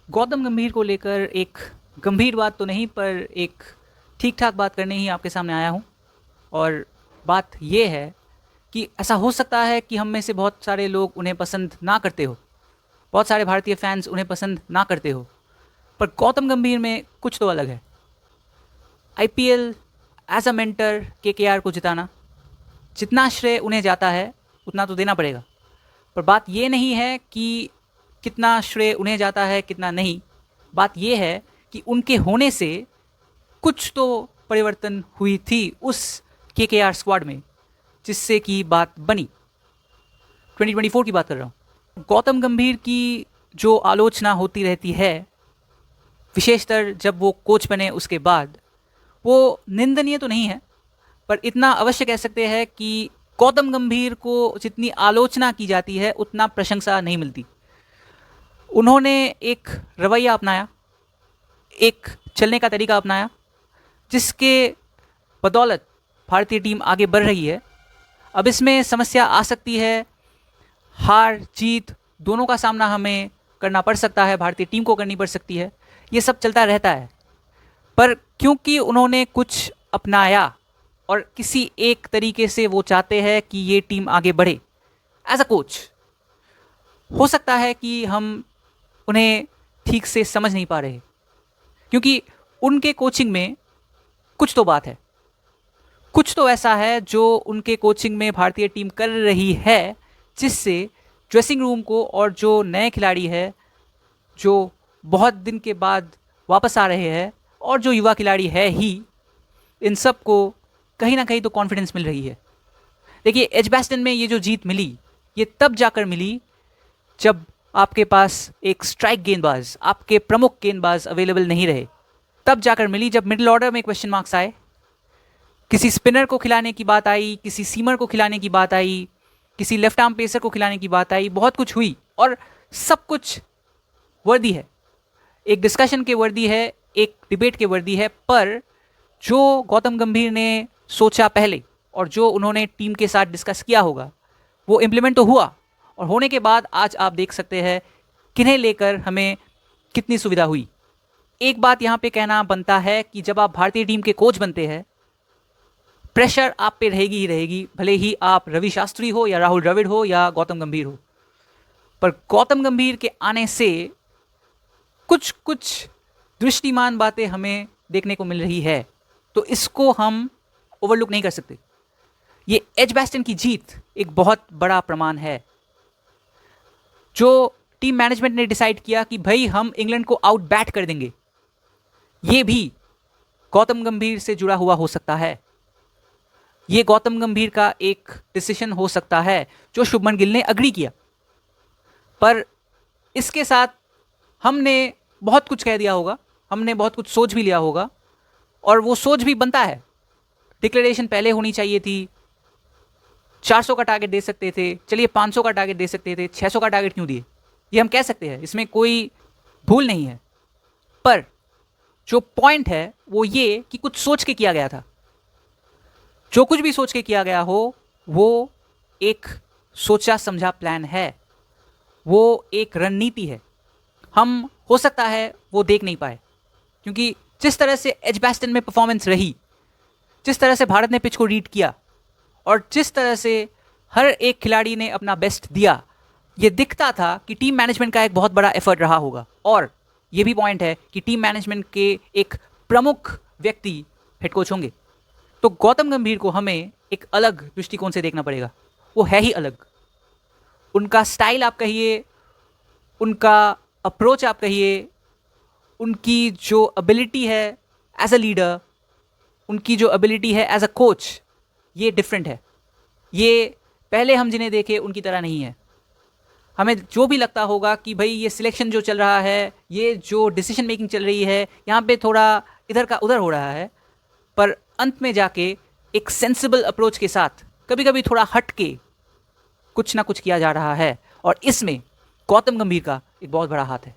गौतम गंभीर को लेकर एक गंभीर बात तो नहीं पर एक ठीक ठाक बात करने ही आपके सामने आया हूँ। और बात ये है कि ऐसा हो सकता है कि हम में से बहुत सारे लोग उन्हें पसंद ना करते हो, बहुत सारे भारतीय फैंस उन्हें पसंद ना करते हो, पर गौतम गंभीर में कुछ तो अलग है। IPL as a mentor KKR को जिताना, जितना श्रेय उन्हें जाता है उतना तो देना पड़ेगा। पर बात ये नहीं है कि कितना श्रेय उन्हें जाता है कितना नहीं, बात ये है कि उनके होने से कुछ तो परिवर्तन हुई थी उस केकेआर स्क्वाड में, जिससे कि बात बनी। 2024 की बात कर रहा हूँ। गौतम गंभीर की जो आलोचना होती रहती है, विशेषतर जब वो कोच बने उसके बाद, वो निंदनीय तो नहीं है, पर इतना अवश्य कह सकते हैं कि गौतम गंभीर को जितनी आलोचना की जाती है उतना प्रशंसा नहीं मिलती। उन्होंने एक रवैया अपनाया, एक चलने का तरीका अपनाया, जिसके बदौलत भारतीय टीम आगे बढ़ रही है। अब इसमें समस्या आ सकती है, हार जीत दोनों का सामना हमें करना पड़ सकता है, भारतीय टीम को करनी पड़ सकती है, ये सब चलता रहता है। पर क्योंकि उन्होंने कुछ अपनाया और किसी एक तरीके से वो चाहते हैं कि ये टीम आगे बढ़े एज अ कोच, हो सकता है कि हम उन्हें ठीक से समझ नहीं पा रहे, क्योंकि उनके कोचिंग में कुछ तो बात है, कुछ तो ऐसा है जो उनके कोचिंग में भारतीय टीम कर रही है, जिससे ड्रेसिंग रूम को और जो नए खिलाड़ी है जो बहुत दिन के बाद वापस आ रहे हैं और जो युवा खिलाड़ी है ही, इन सब को कहीं ना कहीं तो कॉन्फिडेंस मिल रही है। देखिए, एजबैस्टन में ये जो जीत मिली, ये तब जाकर मिली जब आपके पास एक स्ट्राइक गेंदबाज, आपके प्रमुख गेंदबाज अवेलेबल नहीं रहे। तब जाकर मिली जब मिडिल ऑर्डर में क्वेश्चन मार्क्स आए, किसी स्पिनर को खिलाने की बात आई, किसी सीमर को खिलाने की बात आई, किसी लेफ्ट आर्म पेसर को खिलाने की बात आई, बहुत कुछ हुई और सब कुछ वर्दी है, एक डिस्कशन के वर्दी है, एक डिबेट के वर्दी है। पर जो गौतम गंभीर ने सोचा पहले और जो उन्होंने टीम के साथ डिस्कस किया होगा, वो इम्प्लीमेंट तो हुआ, और होने के बाद आज आप देख सकते हैं किन्हें लेकर हमें कितनी सुविधा हुई। एक बात यहाँ पे कहना बनता है कि जब आप भारतीय टीम के कोच बनते हैं, प्रेशर आप पे रहेगी ही रहेगी, भले ही आप रवि शास्त्री हो या राहुल द्रविड़ हो या गौतम गंभीर हो। पर गौतम गंभीर के आने से कुछ कुछ दृष्टिमान बातें हमें देखने को मिल रही है, तो इसको हम ओवरलुक नहीं कर सकते। ये एजबैस्टन की जीत एक बहुत बड़ा प्रमाण है। जो टीम मैनेजमेंट ने डिसाइड किया कि भाई हम इंग्लैंड को आउट बैट कर देंगे, ये भी गौतम गंभीर से जुड़ा हुआ हो सकता है। ये गौतम गंभीर का एक डिसीजन हो सकता है जो शुभमन गिल ने अग्री किया। पर इसके साथ हमने बहुत कुछ कह दिया होगा, हमने बहुत कुछ सोच भी लिया होगा, और वो सोच भी बनता है। डिक्लेरेशन पहले होनी चाहिए थी, 400 का टारगेट दे सकते थे, चलिए 500 का टारगेट दे सकते थे, 600 का टारगेट क्यों दिए, ये हम कह सकते हैं, इसमें कोई भूल नहीं है। पर जो पॉइंट है वो ये कि कुछ सोच के किया गया था। जो कुछ भी सोच के किया गया हो वो एक सोचा समझा प्लान है, वो एक रणनीति है। हम हो सकता है वो देख नहीं पाए, क्योंकि जिस तरह से एजबैस्टन में परफॉर्मेंस रही, जिस तरह से भारत ने पिच को रीड किया और जिस तरह से हर एक खिलाड़ी ने अपना बेस्ट दिया, ये दिखता था कि टीम मैनेजमेंट का एक बहुत बड़ा एफर्ट रहा होगा। और ये भी पॉइंट है कि टीम मैनेजमेंट के एक प्रमुख व्यक्ति हेड कोच होंगे। तो गौतम गंभीर को हमें एक अलग दृष्टिकोण से देखना पड़ेगा, वो है ही अलग। उनका स्टाइल आप कहिए, उनका अप्रोच आप कहिए, उनकी जो एबिलिटी है एज अ लीडर, उनकी जो एबिलिटी है एज अ कोच, ये डिफरेंट है। ये पहले हम जिन्हें देखे उनकी तरह नहीं है। हमें जो भी लगता होगा कि भाई ये सिलेक्शन जो चल रहा है, ये जो डिसीजन मेकिंग चल रही है, यहाँ पे थोड़ा इधर का उधर हो रहा है, पर अंत में जाके एक सेंसिबल अप्रोच के साथ कभी कभी थोड़ा हट के कुछ ना कुछ किया जा रहा है, और इसमें गौतम गंभीर का एक बहुत बड़ा हाथ है।